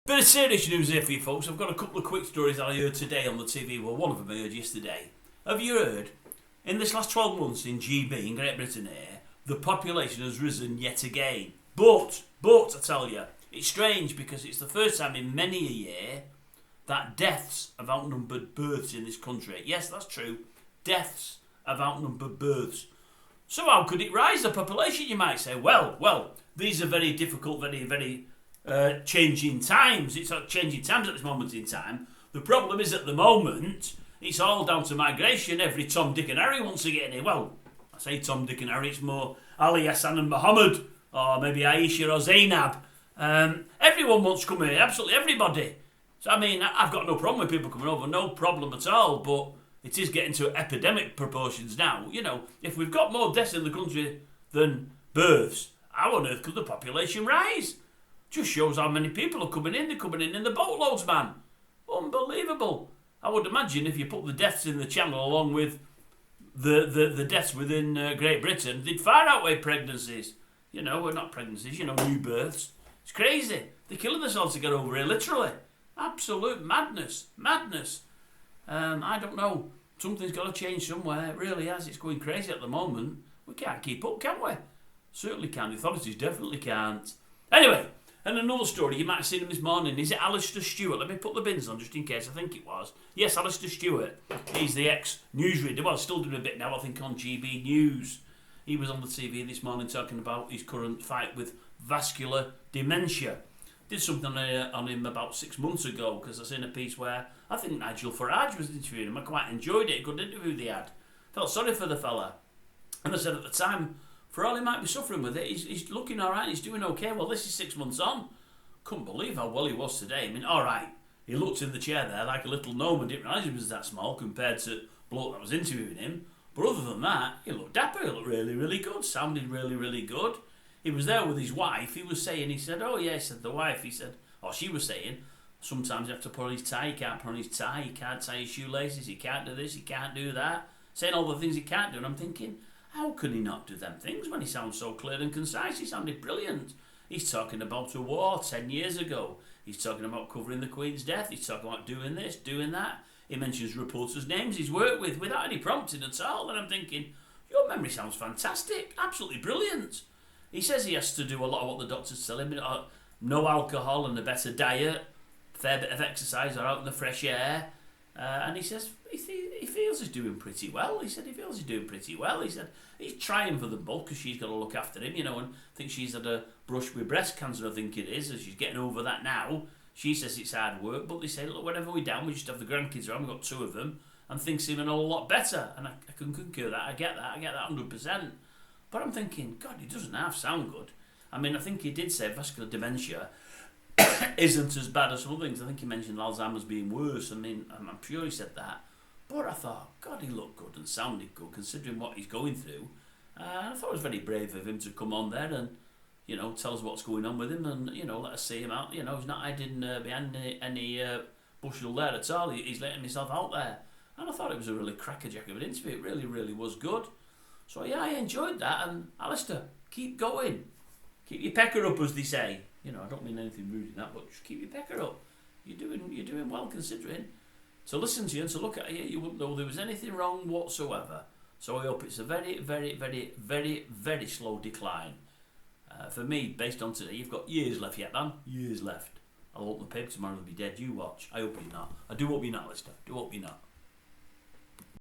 Bit of serious news here for you folks. I've got a couple of quick stories that I heard today on the TV. Well, one of them I heard yesterday. Have you heard? In this last 12 months in GB, in Great Britain here, the population has risen yet again. But, I tell you, it's strange because it's the first time in many a year that deaths have outnumbered births in this country. Yes, that's true. Deaths have outnumbered births. So how could it rise, the population, you might say? Well, these are very difficult, very changing times. It's changing times at this moment in time. The problem is at the moment, it's all down to migration. Every Tom, Dick and Harry wants to get in here. Well, I say Tom, Dick and Harry, it's more Ali, Hassan and Muhammad, or maybe Aisha or Zainab. Everyone wants to come here, absolutely everybody. So I mean, I've got no problem with people coming over, no problem at all, but it is getting to epidemic proportions now. You know, if we've got more deaths in the country than births, how on earth could the population rise? Just shows how many people are coming in. They're coming in the boatloads, man. Unbelievable. I would imagine if you put the deaths in the channel along with the deaths within Great Britain, they'd far outweigh pregnancies. You know, well, not pregnancies, new births. It's crazy. They're killing themselves to get over here, literally. Absolute madness. I don't know. Something's got to change somewhere. It really has. It's going crazy at the moment. We can't keep up, can we? Certainly can't. The authorities definitely can't. Anyway, and another story, you might have seen him this morning. Is it Alistair Stewart? Let me put the bins on just in case. I think it was. Yes, Alistair Stewart. He's the ex-newsreader. Well, still doing a bit now, I think, on GB News. He was on the TV this morning talking about his current fight with vascular dementia. Did something on him about 6 months ago because I seen a piece where I think Nigel Farage was interviewing him. I quite enjoyed it. A good interview they had. Felt sorry for the fella. And I said at the time, for all he might be suffering with it, he's looking all right, he's doing okay. Well, this is 6 months on. Couldn't believe how well he was today. I mean, all right, he looked in the chair there like a little gnome and didn't realise he was that small compared to the bloke that was interviewing him. But other than that, he looked dapper, he looked really, really good, sounded really, really good. He was there with his wife. He said, oh yeah, he said, the wife, she was saying, sometimes you have to put on his tie, he can't put on his tie, he can't tie his shoelaces, he can't do this, he can't do that. Saying all the things he can't do, and I'm thinking, how can he not do them things when he sounds so clear and concise? He sounded brilliant. He's talking about a war 10 years ago. He's talking about covering the Queen's death. He's talking about doing this, doing that. He mentions reporters' names he's worked with without any prompting at all. And I'm thinking, your memory sounds fantastic, absolutely brilliant. He says he has to do a lot of what the doctors tell him. No alcohol and a better diet, a fair bit of exercise or out in the fresh air. And he says he feels he's doing pretty well. He said he feels he's doing pretty well. He said he's trying for the bulk because she's got to look after him, and I think she's had a brush with breast cancer, I think it is, and she's getting over that now. She says it's hard work, but they say, look, whenever we're down, we just have the grandkids around. We've got 2 of them, and things seem a whole lot better. And I can concur that. I get that 100%. But I'm thinking, God, he doesn't half sound good. I mean, I think he did say vascular dementia isn't as bad as some other things. I think he mentioned Alzheimer's being worse. I mean, I'm sure he said that. But I thought, God, he looked good and sounded good considering what he's going through. And I thought it was very brave of him to come on there and, tell us what's going on with him and, let us see him out. He's not hiding behind any bushel there at all. He's letting himself out there. And I thought it was a really crackerjack of an interview. It really, really was good. So, yeah, I enjoyed that. And, Alistair, keep going. Keep your pecker up, as they say. I don't mean anything rude in that, but just keep your pecker up. You're doing well considering. To listen to you and to look at you, you wouldn't know there was anything wrong whatsoever. So I hope it's a very, very, very, very, very slow decline. For me, based on today, you've got years left yet, man. Years left. I'll open the paper tomorrow, they'll be dead. You watch. I hope you're not. I do hope you're not, Alistair. Do hope you're not.